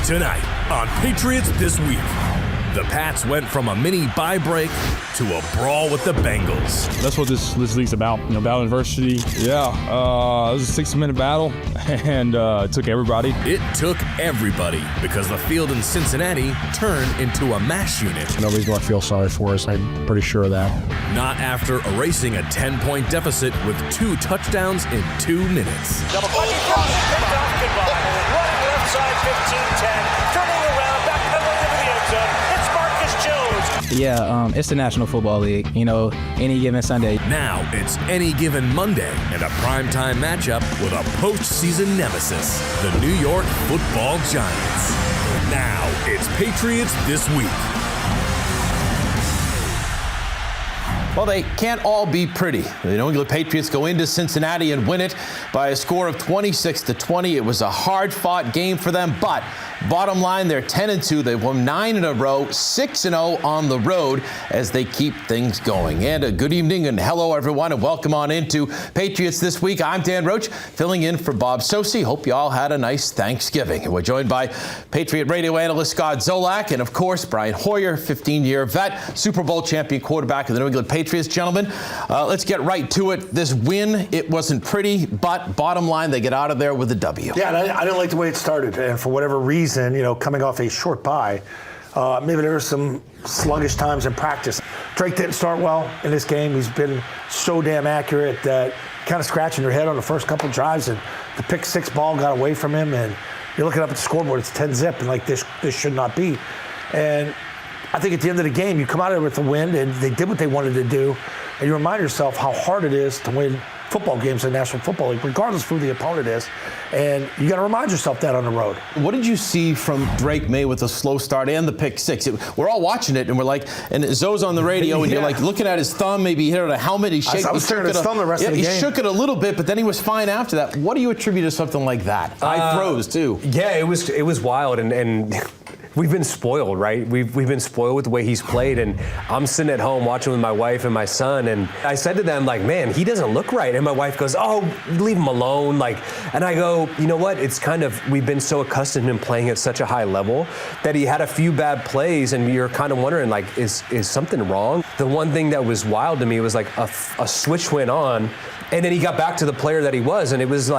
Tonight on Patriots This Week, the Pats went from a mini bye break to a brawl with the Bengals. That's what this league's about, battle adversity. Yeah, it was a 60-minute battle, and it took everybody. It took everybody because the field in Cincinnati turned into a mash unit. Nobody's going to feel sorry for us. I'm pretty sure of that. Not after erasing a 10-point deficit with 2 touchdowns in 2 minutes. Double clutch, picked off, goodbye. Running left side, 15-10. Turning around, backpedaling into the end zone. It's Marcus Jones. Yeah, it's the National Football League, any given Sunday. Now it's any given Monday and a primetime matchup with a postseason nemesis, the New York Football Giants. Now it's Patriots This Week. Well, they can't all be pretty. The New England Patriots go into Cincinnati and win it by a score of 26-20. It was a hard-fought game for them, but bottom line, they're 10-2. They've won 9 in a row, 6-0 on the road as they keep things going. And a good evening and hello, everyone, and welcome on into Patriots This Week. I'm Dan Roach, filling in for Bob Socci. Hope you all had a nice Thanksgiving. And we're joined by Patriot radio analyst Scott Zolak and, of course, Brian Hoyer, 15-year vet, Super Bowl champion quarterback of the New England Patriots. Gentlemen, let's get right to it. This win, it wasn't pretty, but bottom line, they get out of there with a W. Yeah, and I didn't like the way it started. And for whatever reason, coming off a short bye, maybe there were some sluggish times in practice. Drake didn't start well in this game. He's been so damn accurate that kind of scratching your head on the first couple drives, and the pick 6 ball got away from him, and you're looking up at the scoreboard, it's 10-zip, and like this should not be. And I think at the end of the game, you come out of there with the win, and they did what they wanted to do, and you remind yourself how hard it is to win football games in the National Football League, regardless of who the opponent is, and you got to remind yourself that on the road. What did you see from Drake Maye with the slow start and the pick 6? We're all watching it, and we're like, and Zoe's on the radio, and you're like looking at his thumb, maybe he hit on a helmet. I was staring at his thumb the rest of the game. He shook it a little bit, but then he was fine after that. What do you attribute to something like that? High throws, too. Yeah, it was wild, and we've been spoiled, right? We've been spoiled with the way he's played, and I'm sitting at home watching with my wife and my son, and I said to them, man, he doesn't look right. And my wife goes, oh, leave him alone. And I go, you know what? It's kind of, we've been so accustomed to him playing at such a high level that he had a few bad plays, and you're kind of wondering, is something wrong? The one thing that was wild to me was a switch went on, and then he got back to the player that he was, and it was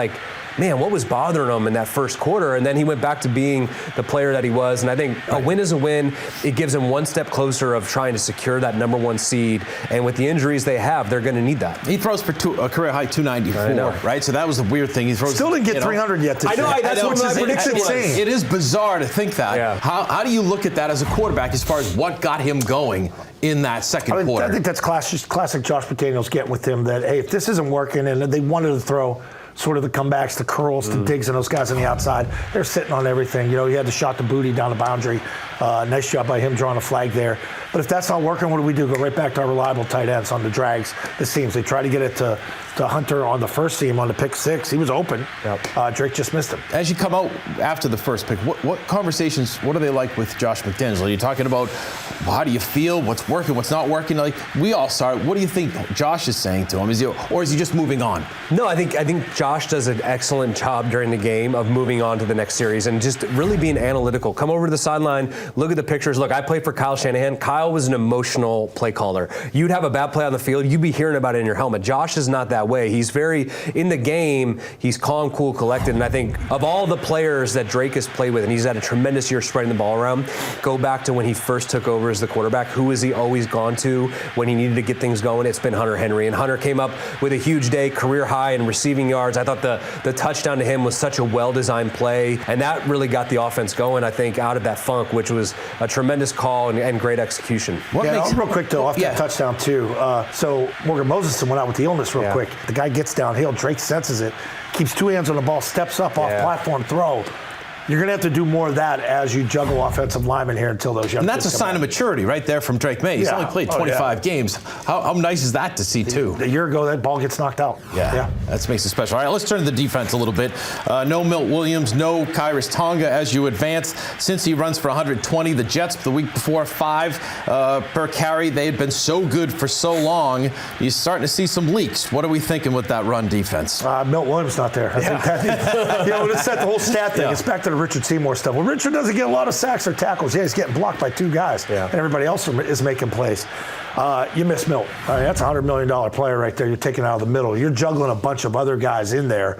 man, what was bothering him in that first quarter? And then he went back to being the player that he was. And I think a win is a win. It gives him one step closer of trying to secure that number 1 seed. And with the injuries they have, they're going to need that. He throws for a career high 294, right? So that was the weird thing. He throws. Still didn't get 300 yet. I know. That's what my prediction was. It is bizarre to think that. Yeah. How do you look at that as a quarterback as far as what got him going in that second quarter? I think that's classic Josh McDaniels getting with him that, hey, if this isn't working, and they wanted to throw sort of the comebacks, the curls, the digs, and those guys on the outside, they're sitting on everything. He had the shot to Booty down the boundary. Nice job by him drawing a flag there. But if that's not working, what do? Go right back to our reliable tight ends on the drags, the seams. They try to get it to Hunter on the first seam on the pick 6. He was open. Yep. Drake just missed him. As you come out after the first pick, what conversations, what are they like with Josh McDaniels? Are you talking about how do you feel, what's working, what's not working? We all saw it. What do you think Josh is saying to him? Or is he just moving on? No, I think Josh does an excellent job during the game of moving on to the next series and just really being analytical. Come over to the sideline, look at the pictures. Look, I played for Kyle Shanahan. Kyle was an emotional play caller. You'd have a bad play on the field, you'd be hearing about it in your helmet. Josh is not that way. He's very, in the game, he's calm, cool, collected, and I think of all the players that Drake has played with, and he's had a tremendous year spreading the ball around, go back to when he first took over as the quarterback, who has he always gone to when he needed to get things going? It's been Hunter Henry, and Hunter came up with a huge day, career high in receiving yards. I thought the touchdown to him was such a well-designed play, and that really got the offense going, I think, out of that funk, which was a tremendous call and great execution. Real quick, though, off that touchdown, too. So Morgan Moses went out with the illness real quick. The guy gets downhill. Drake senses it, keeps 2 hands on the ball, steps up off platform throw. You're going to have to do more of that as you juggle offensive linemen here until those young And that's a sign of maturity right there from Drake Maye. He's only played 25 games. How nice is that to see, too? A year ago, that ball gets knocked out. Yeah. That makes it special. All right, let's turn to the defense a little bit. No Milt Williams, no Kyrus Tonga as you advance. Since he runs for 120, the Jets the week before 5 per carry. They had been so good for so long. He's starting to see some leaks. What are we thinking with that run defense? Milt Williams not there. I think that, let's set the whole stat thing. It's back to the Richard Seymour stuff. Well, Richard doesn't get a lot of sacks or tackles. Yeah, he's getting blocked by 2 guys, and everybody else is making plays. You miss Milton. That's a $100 million player right there. You're taking out of the middle. You're juggling a bunch of other guys in there.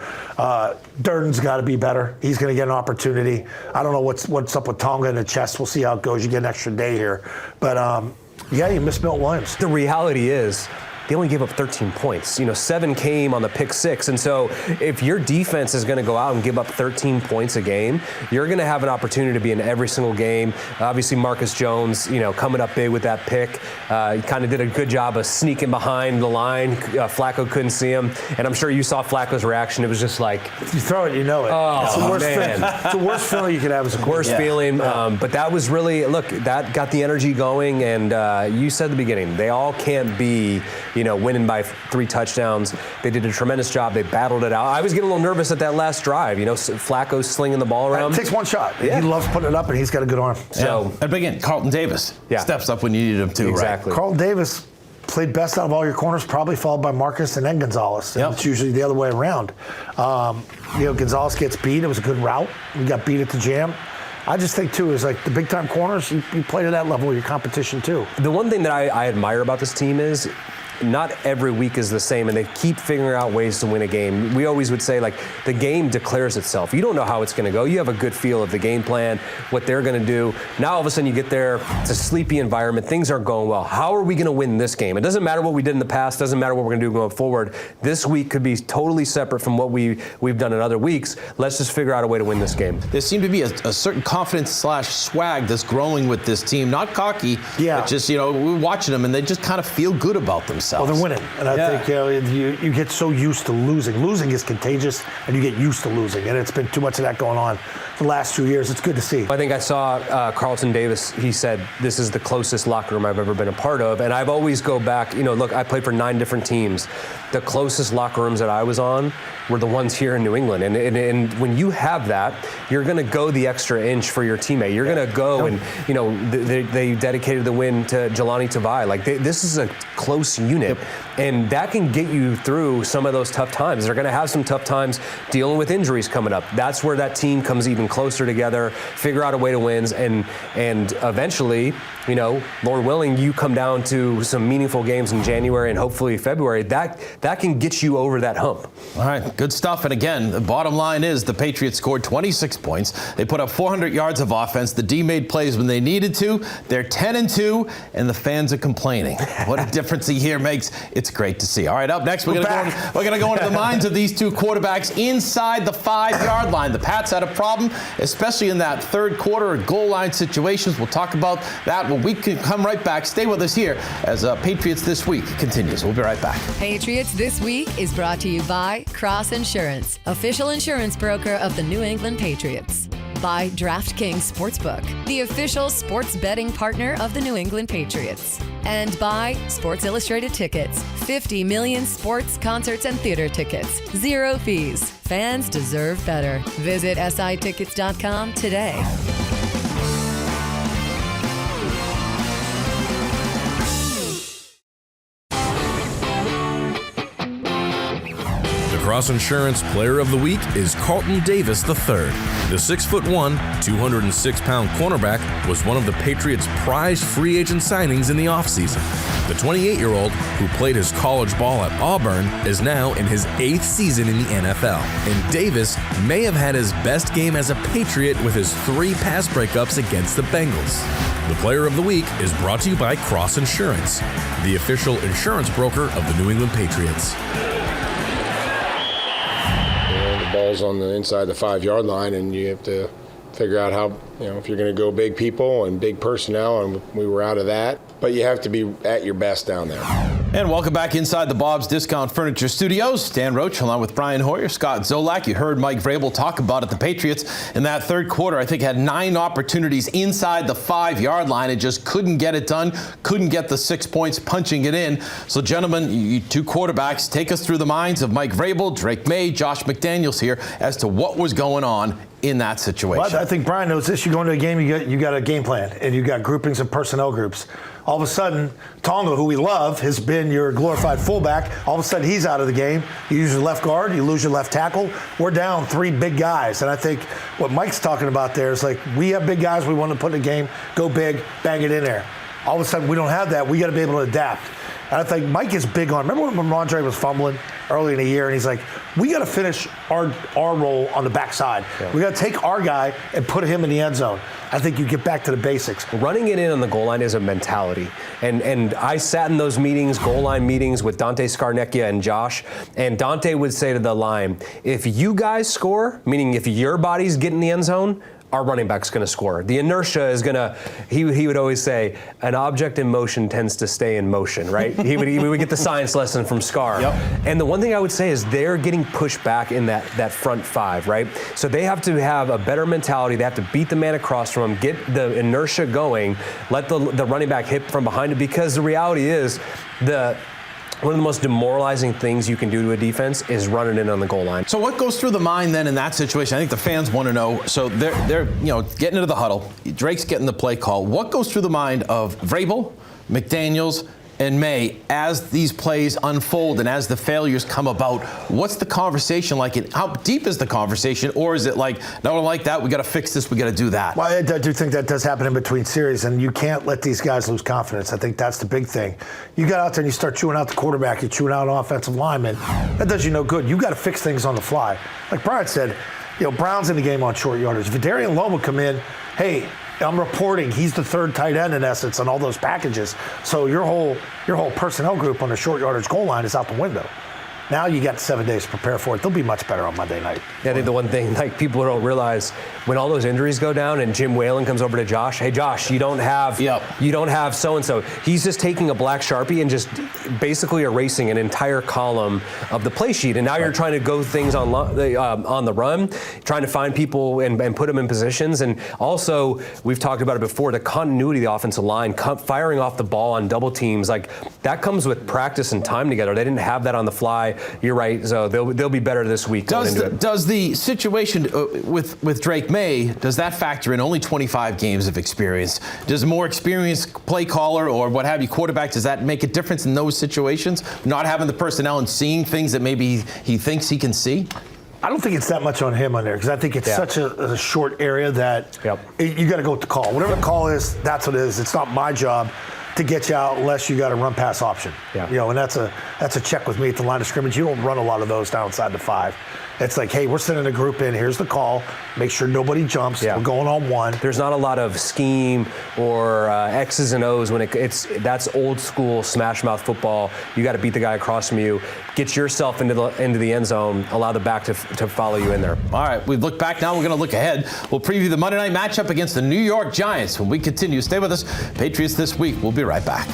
Durden's got to be better. He's going to get an opportunity. I don't know what's up with Tonga in the chest. We'll see how it goes. You get an extra day here. But, you miss Milton Williams. The reality is, they only gave up 13 points. 7 came on the pick 6. And so if your defense is going to go out and give up 13 points a game, you're going to have an opportunity to be in every single game. Obviously, Marcus Jones, coming up big with that pick. He kind of did a good job of sneaking behind the line. Flacco couldn't see him. And I'm sure you saw Flacco's reaction. It was just like... If you throw it, you know it. Oh, it's the worst man. It's the worst feeling you could have as a quarterback. Worst feeling. But that was really... Look, that got the energy going. And you said at the beginning, they all can't be... winning by 3 touchdowns. They did a tremendous job. They battled it out. I was getting a little nervous at that last drive. Flacco's slinging the ball around. It takes one shot. Yeah. He loves putting it up, and he's got a good arm. So, and again, Carlton Davis steps up when you needed him to. Exactly. Right? Carlton Davis played best out of all your corners, probably followed by Marcus and then Gonzalez. And it's usually the other way around. Gonzalez gets beat. It was a good route. We got beat at the jam. I just think, too, is like the big-time corners, you play to that level with your competition, too. The one thing that I admire about this team is not every week is the same, and they keep figuring out ways to win a game. We always would say, the game declares itself. You don't know how it's going to go. You have a good feel of the game plan, what they're going to do. Now, all of a sudden, you get there. It's a sleepy environment. Things aren't going well. How are we going to win this game? It doesn't matter what we did in the past. Doesn't matter what we're going to do going forward. This week could be totally separate from what we've done in other weeks. Let's just figure out a way to win this game. There seemed to be a certain confidence/swag that's growing with this team. Not cocky, but just, we're watching them, and they just kind of feel good about themselves. Well, they're winning, and I think you get so used to losing. Losing is contagious, and you get used to losing, and it's been too much of that going on the last 2 years. It's good to see. I think I saw Carlton Davis. He said, this is the closest locker room I've ever been a part of, and I've always go back, look, I played for 9 different teams. The closest locker rooms that I was on were the ones here in New England, and when you have that, you're going to go the extra inch for your teammate. You're going to go, and they dedicated the win to Jelani Tavai. This is a close unit. And that can get you through some of those tough times. They're going to have some tough times dealing with injuries coming up. That's where that team comes even closer together, figure out a way to win, and eventually, Lord willing, you come down to some meaningful games in January and hopefully February. That can get you over that hump. All right, good stuff. And again, the bottom line is the Patriots scored 26 points. They put up 400 yards of offense. The D made plays when they needed to. They're 10-2, and the fans are complaining. What a difference a year makes. It's great to see. All right, up next, we're going to go into the minds of these 2 quarterbacks inside the 5-yard line. The Pats had a problem, especially in that third quarter goal line situations. We'll talk about that when we can come right back. Stay with us here as Patriots This Week continues. We'll be right back. Patriots This Week is brought to you by Cross Insurance, official insurance broker of the New England Patriots. By DraftKings Sportsbook, the official sports betting partner of the New England Patriots. And by Sports Illustrated Tickets, 50 million sports, concerts, and theater tickets. 0 fees. Fans deserve better. Visit SITickets.com today. Cross Insurance Player of the Week is Carlton Davis III. The 6'1", 206-pound cornerback was one of the Patriots' prized free agent signings in the offseason. The 28-year-old, who played his college ball at Auburn, is now in his 8th season in the NFL. And Davis may have had his best game as a Patriot with his 3 pass breakups against the Bengals. The Player of the Week is brought to you by Cross Insurance, the official insurance broker of the New England Patriots. Ball's on the inside the 5-yard line, and you have to figure out how, if you're going to go big people and big personnel, and we were out of that. But you have to be at your best down there. And welcome back inside the Bob's Discount Furniture Studios. Dan Roach along with Brian Hoyer, Scott Zolak. You heard Mike Vrabel talk about it. The Patriots in that third quarter, I think, had 9 opportunities inside the 5-yard line and just couldn't get it done, couldn't get the 6 points punching it in. So, gentlemen, you 2 quarterbacks, take us through the minds of Mike Vrabel, Drake Maye, Josh McDaniels here as to what was going on in that situation. Well, I think Brian knows this. You go into a game, you got a game plan, and you got groupings of personnel groups. All of a sudden, Tonga, who we love, has been your glorified fullback. All of a sudden, he's out of the game. You use your left guard, you lose your left tackle. We're down 3 big guys. And I think what Mike's talking about there is like, we have big guys we want to put in the game, go big, bang it in there. All of a sudden, we don't have that. We got to be able to adapt. And I think Mike is big on, remember when Ramondre was fumbling early in the year, and he's like, we got to finish our role on the backside. Yeah. We got to take our guy and put him in the end zone. I think you get back to the basics. Running it in on the goal line is a mentality. And I sat in those meetings, goal line meetings with Dante Scarnecchia and Josh, and Dante would say to the line, if you guys score, meaning if your body's getting in the end zone, our running back's going to score. The inertia is going to, he would always say, an object in motion tends to stay in motion, right? we would get the science lesson from Scar. Yep. And the one thing I would say is they're getting pushed back in that front 5, right? So they have to have a better mentality. They have to beat the man across from them, get the inertia going, let the running back hit from behind it, because the reality is one of the most demoralizing things you can do to a defense is running in on the goal line. So what goes through the mind then in that situation? I think the fans want to know. So they're getting into the huddle. Drake's getting the play call. What goes through the mind of Vrabel, McDaniels, and Maye as these plays unfold and as the failures come about? What's the conversation like? And how deep is the conversation? Or is it like, no, I don't like that, we got to fix this, we got to do that? Well, I do think that does happen in between series, and you can't let these guys lose confidence. I think that's the big thing. You got out there and you start chewing out the quarterback, you're chewing out an offensive lineman. That does you no good. You got to fix things on the fly. Like Brian said, Brown's in the game on short yardage. If Darian Lowe would come in, hey, I'm reporting he's the 3rd tight end in essence on all those packages. So your whole personnel group on the short yardage goal line is out the window. Now you got 7 days to prepare for it. They'll be much better on Monday night. Yeah, I think the one thing people don't realize, when all those injuries go down and Jim Whalen comes over to Josh, hey Josh, you don't have so-and-so. He's just taking a black Sharpie and just basically erasing an entire column of the play sheet. And now you're trying to go things on the run, trying to find people and put them in positions. And also, we've talked about it before, the continuity of the offensive line, firing off the ball on double teams, like that comes with practice and time together. They didn't have that on the fly. You're right. So they'll be better this week. Does the situation with Drake Maye, does that factor in? Only 25 games of experience. Does a more experienced play caller or what have you, quarterback, does that make a difference in those situations? Not having the personnel and seeing things that maybe he thinks he can see? I don't think it's that much on him on there, because I think it's such a short area that you got to go with the call. Whatever the call is, that's what it is. It's not my job to get you out unless you got a run pass option. And that's a check with me at the line of scrimmage. You don't run a lot of those down inside the 5. It's like, hey, we're sending a group in. Here's the call. Make sure nobody jumps. We're going on 1. There's not a lot of scheme or X's and O's when that's old school smash mouth football. You got to beat the guy across from you, get yourself into the end zone, allow the back to follow you in there. All right, we've looked back. Now we're going to look ahead. We'll preview the Monday night matchup against the New York Giants when we continue. Stay with us. Patriots This Week. We'll be right back.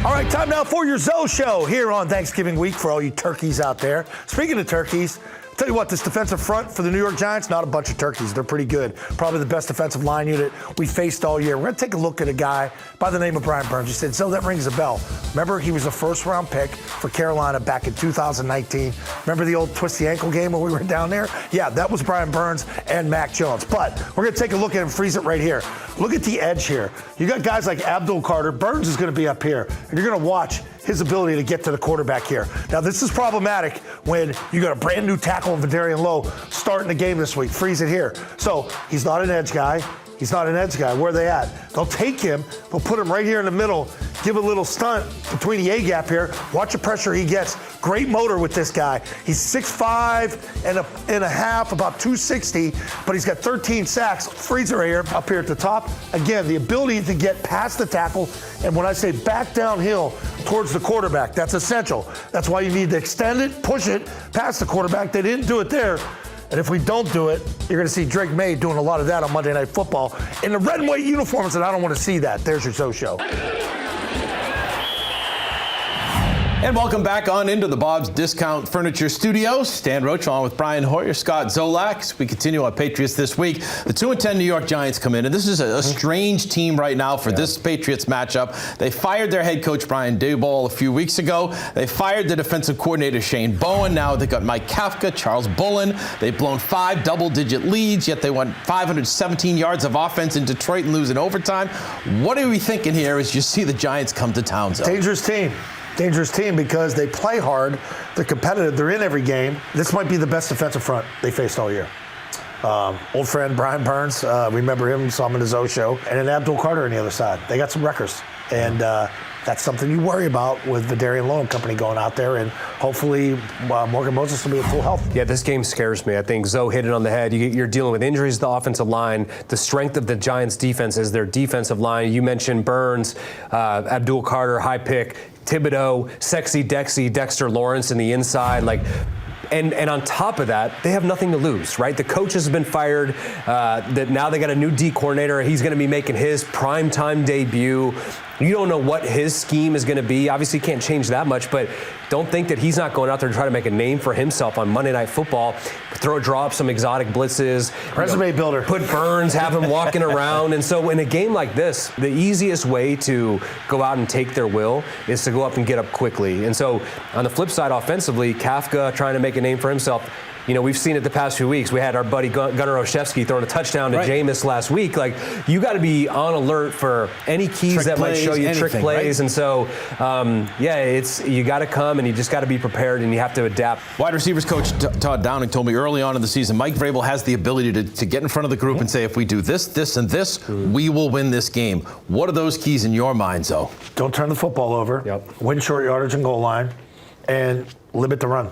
All right, time now for your Zoe Show here on Thanksgiving week for all you turkeys out there. Speaking of turkeys, tell you what, this defensive front for the New York Giants, not a bunch of turkeys. They're pretty good. Probably the best defensive line unit we faced all year. We're going to take a look at a guy by the name of Brian Burns. You said, so that rings a bell. Remember, he was a first-round pick for Carolina back in 2019. Remember the old twist the ankle game when we were down there? Yeah, that was Brian Burns and Mac Jones. But we're going to take a look at him, freeze it right here. Look at the edge here. You got guys like Abdul Carter. Burns is going to be up here. And you're going to watch his ability to get to the quarterback here. Now, this is problematic when you got a brand new tackle in Darian Lowe starting the game this week. Freeze it here. So he's not an edge guy. He's not an edge guy. Where are they at? They'll take him. They'll put him right here in the middle. Give a little stunt between the A-gap here. Watch the pressure he gets. Great motor with this guy. He's 6'5" and a half, about 260, but he's got 13 sacks. Freeze it right here, up here at the top. Again, the ability to get past the tackle, and when I say back downhill towards the quarterback, that's essential. That's why you need to extend it, push it past the quarterback. They didn't do it there. And if we don't do it, you're going to see Drake Maye doing a lot of that on Monday Night Football in the red and white uniforms, and I don't want to see that. There's your Zoe Show. And welcome back on into the Bob's Discount Furniture Studios. Stan Roach along with Brian Hoyer, Scott Zolak. We continue on Patriots This Week. The 2-10 New York Giants come in, and this is a strange team right now for this Patriots matchup. They fired their head coach, Brian Daboll, a few weeks ago. They fired the defensive coordinator, Shane Bowen. Now they've got Mike Kafka, Charles Bullen. They've blown 5 double-digit leads, yet they won 517 yards of offense in Detroit and lose in overtime. What are we thinking here as you see the Giants come to town? Dangerous team because they play hard, they're competitive, they're in every game. This might be the best defensive front they faced all year. Old friend Brian Burns, remember him, saw him in the Zoe show, and then Abdul Carter on the other side. They got some wreckers, and that's something you worry about with the Darian Loan Company going out there, and hopefully Morgan Moses will be at full health. Yeah, this game scares me. I think Zoe hit it on the head. You're dealing with injuries to the offensive line. The strength of the Giants' defense is their defensive line. You mentioned Burns, Abdul Carter, high pick, Thibodeau, Sexy Dexy, Dexter Lawrence in the inside, and on top of that, they have nothing to lose, right? The coach has been fired. That now they got a new D coordinator. He's going to be making his primetime debut. You don't know what his scheme is going to be. Obviously, can't change that much, but don't think that he's not going out there to try to make a name for himself on Monday Night Football. Draw up some exotic blitzes. Resume builder. Put Burns, have him walking around. And so in a game like this, the easiest way to go out and take their will is to go up and get up quickly. And so on the flip side, offensively, Kafka trying to make a name for himself. You know, we've seen it the past few weeks. We had our buddy Gunnar Olszewski throwing a touchdown to Jameis last week. You got to be on alert for any keys trick that plays, might show you anything, trick plays. right? And so, you got to come and you just got to be prepared and you have to adapt. Wide receivers coach Todd Downing told me early on in the season, Mike Vrabel has the ability to get in front of the group and say, if we do this, this, and this, we will win this game. What are those keys in your mind, Zoe? Don't turn the football over, win short yardage and goal line, and limit the run.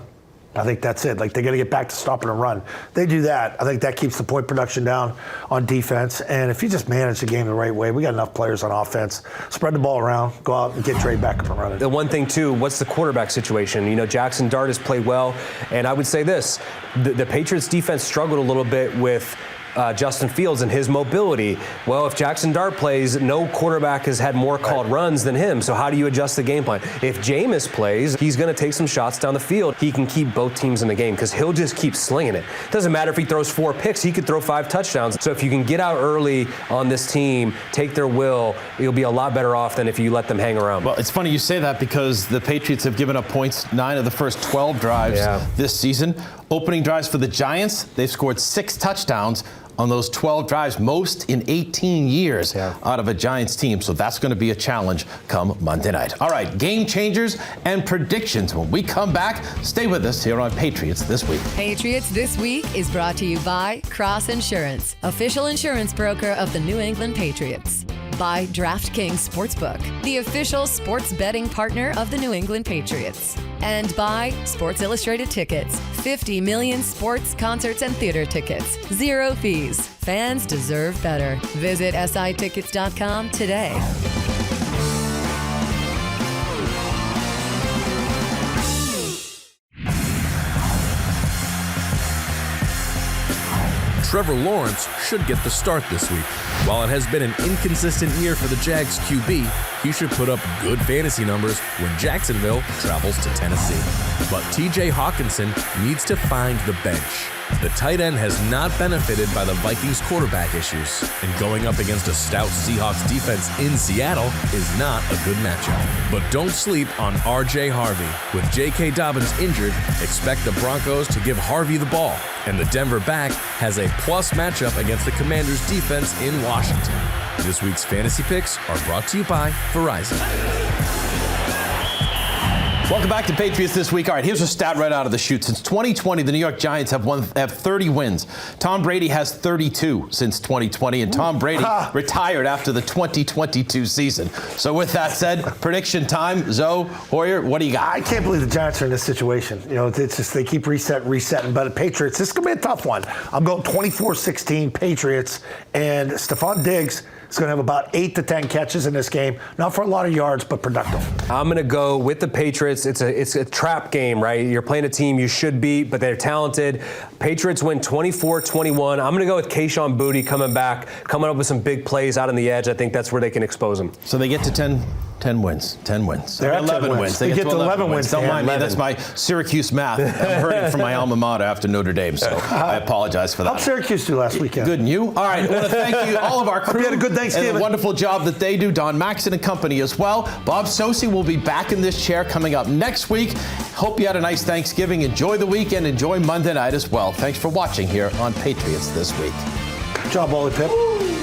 I think that's it. They got to get back to stopping a run. They do that. I think that keeps the point production down on defense. And if you just manage the game the right way, we got enough players on offense. Spread the ball around, go out and get Dre back up and running. The one thing, too, what's the quarterback situation? You know, Jackson Dart has played well. And I would say this, the Patriots defense struggled a little bit with Justin Fields and his mobility. Well, if Jackson Dart plays, no quarterback has had more called runs than him. So how do you adjust the game plan? If Jameis plays, he's going to take some shots down the field. He can keep both teams in the game because he'll just keep slinging it. Doesn't matter if he throws 4 picks, he could throw 5 touchdowns. So if you can get out early on this team, take their will, you'll be a lot better off than if you let them hang around. Well, it's funny you say that because the Patriots have given up points 9 of the first 12 drives this season. Opening drives for the Giants, they've scored 6 touchdowns on those 12 drives, most in 18 years out of a Giants team. So that's going to be a challenge come Monday night. All right, game changers and predictions. When we come back, stay with us here on Patriots This Week. Patriots This Week is brought to you by Cross Insurance, official insurance broker of the New England Patriots. By DraftKings Sportsbook, the official sports betting partner of the New England Patriots. And by Sports Illustrated Tickets, 50 million sports, concerts, and theater tickets. 0 fees. Fans deserve better. Visit sitickets.com today. Trevor Lawrence should get the start this week. While it has been an inconsistent year for the Jags QB, he should put up good fantasy numbers when Jacksonville travels to Tennessee. But TJ Hawkinson needs to find the bench. The tight end has not benefited by the Vikings' quarterback issues, and going up against a stout Seahawks defense in Seattle is not a good matchup. But don't sleep on R.J. Harvey. With J.K. Dobbins injured, expect the Broncos to give Harvey the ball, and the Denver back has a plus matchup against the Commanders' defense in Washington. This week's fantasy picks are brought to you by Verizon. Welcome back to Patriots This Week. All right, here's a stat right out of the chute. Since 2020, the New York Giants have 30 wins. Tom Brady has 32 since 2020, and Tom Brady retired after the 2022 season. So with that said, prediction time. Zoe, Hoyer, what do you got? I can't believe the Giants are in this situation. You know, it's just they keep resetting. But the Patriots, this is going to be a tough one. I'm going 24-16 Patriots, and Stephon Diggs is going to have about 8 to 10 catches in this game. Not for a lot of yards, but productive. I'm going to go with the Patriots. It's a trap game, right? You're playing a team you should beat, but they're talented. Patriots win 24-21. I'm going to go with Kayshon Boutte coming back, coming up with some big plays out on the edge. I think that's where they can expose them. So they get to 10 10 wins. 10 wins. They're at 11 10 wins. They get to 11 wins. Don't mind me. 11. That's my Syracuse math. I'm hurting from my alma mater after Notre Dame, so I apologize for that. How'd Syracuse do last weekend? Good, and you? All right, I want to thank you, all of our crew. You had a good Thanksgiving. And the wonderful job that they do. Don Maxon and company as well. Bob Socci will be back in this chair coming up next week. Hope you had a nice Thanksgiving. Enjoy the weekend. Enjoy Monday night as well. Thanks for watching here on Patriots This Week. Good job, Wally Pipp.